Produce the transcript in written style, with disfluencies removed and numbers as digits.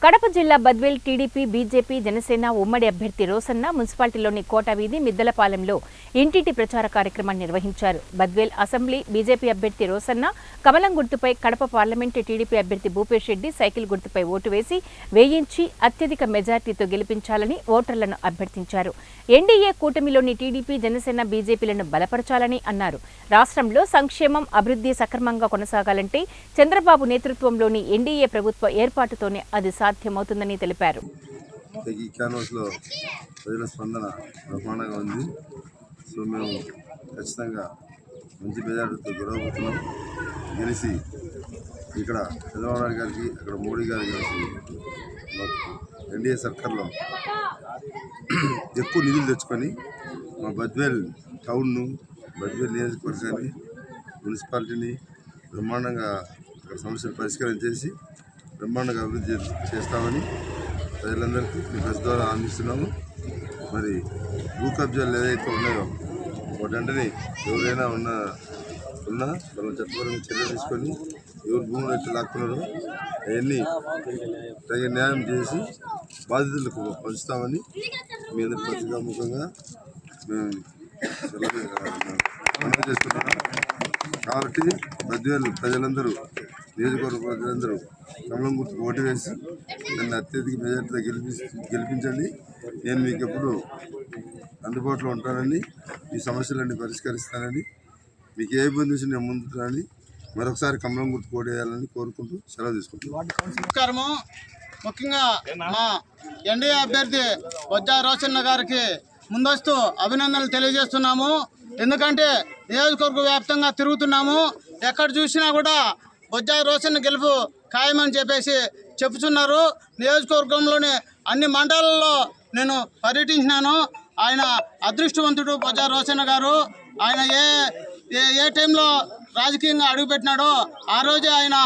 కడప జిల్లా Badvel TDP, BJP, Janasena ఉమ్మడి అభ్యర్థి రోసన్న మున్సిపాలిటీలోని కోటవీధి మిద్దలపాలెంలో ఇంటింటి ప్రచార కార్యక్రమాన్ని నిర్వహించారు. బద్వేల్ అసెంబ్లీ బీజేపీ అభ్యర్థి రోసన్న కమలం గుర్తుపై, కడప పార్లమెంటు టీడీపీ అభ్యర్థి భూపేష్ రెడ్డి సైకిల్ గుర్తుపై ఓటు వేసి వేయించి అత్యధిక మెజార్టీతో గెలిపించాలని ఓటర్లను అభ్యర్థించారు. ఎన్డీఏ కూటమిలోని టీడీపీ, జనసేన, బీజేపీలను బలపరచాలని అన్నారు. రాష్ట్రంలో సంక్షేమం, అభివృద్ధి సక్రమంగా కొనసాగాలంటే చంద్రబాబు నేతృత్వంలోని ఎన్డీఏ ప్రభుత్వ ఏర్పాటుతోనే అది సాధ్యమవుతుందని తెలిపారు. ఈ క్యాన్వాస్లో ప్రజల స్పందన బ్రహ్మాండంగా ఉంది. సో మేము ఖచ్చితంగా మంచి మెజార్టీతో గెలవబోతున్నాం. గెలిచి ఇక్కడ చంద్రబాబు నాయుడు గారికి, అక్కడ మోడీ గారు కలిసి ఎన్డీఏ సర్కార్లో ఎక్కువ నిధులు తెచ్చుకొని మా బద్వేల్ టౌన్ను, బద్వేల్ నియోజకవర్గాన్ని, మున్సిపాలిటీని బ్రహ్మాండంగా అక్కడ సమస్యలు పరిష్కారం చేసి బ్రహ్మాండంగా అభివృద్ధి చేస్తామని ప్రజలందరికీ మీ ప్రెస్ ద్వారా అందిస్తున్నాము. మరి భూ కబ్జాలు ఏదైతే ఉన్నాయో వాటంటనే ఎవరైనా ఉన్నా వాళ్ళ చట్టపరంగా చర్యలు తీసుకొని ఎవరు భూములు ఎట్లా లాక్కున్నారో అవన్నీ తగిన న్యాయం చేసి బాధితులకు పంచుతామని మీ అందరి పత్రికాముఖంగా మేము మనవి చేసుకుంటున్నాం. కాబట్టి బద్వేలు ప్రజలందరూ, నియోజకవర్గ ప్రజలందరూ కమలం గుర్తుకు ఓటు వేసి నన్ను అత్యధిక మెజార్టీతో గెలిపించండి. నేను మీకు ఎప్పుడు అందుబాటులో ఉంటానని, మీ సమస్యలన్నీ పరిష్కరిస్తానని, మీకు ఏ ఇబ్బంది వచ్చి నేను ముందుతానని మరొకసారి కమలం గుర్తుకు ఓటు వేయాలని కోరుకుంటూ సెలవు తీసుకుంటున్నాను. ముఖ్యంగా మా ఎన్డీఏ అభ్యర్థి బొజ్జా రోసన్న గారికి ముందస్తు అభినందనలు తెలియజేస్తున్నాము. ఎందుకంటే నియోజకవర్గ వ్యాప్తంగా తిరుగుతున్నాము, ఎక్కడ చూసినా కూడా బొజ్జా రోసన్న గెలుపు ఖాయమని చెప్పేసి చెప్తున్నారు. నియోజకవర్గంలోని అన్ని మండలాల్లో నేను పర్యటించినాను. ఆయన అదృష్టవంతుడు బొజ్జా రోసన్న గారు. ఆయన ఏ టైంలో రాజకీయంగా అడుగుపెట్టినాడో ఆ రోజే ఆయన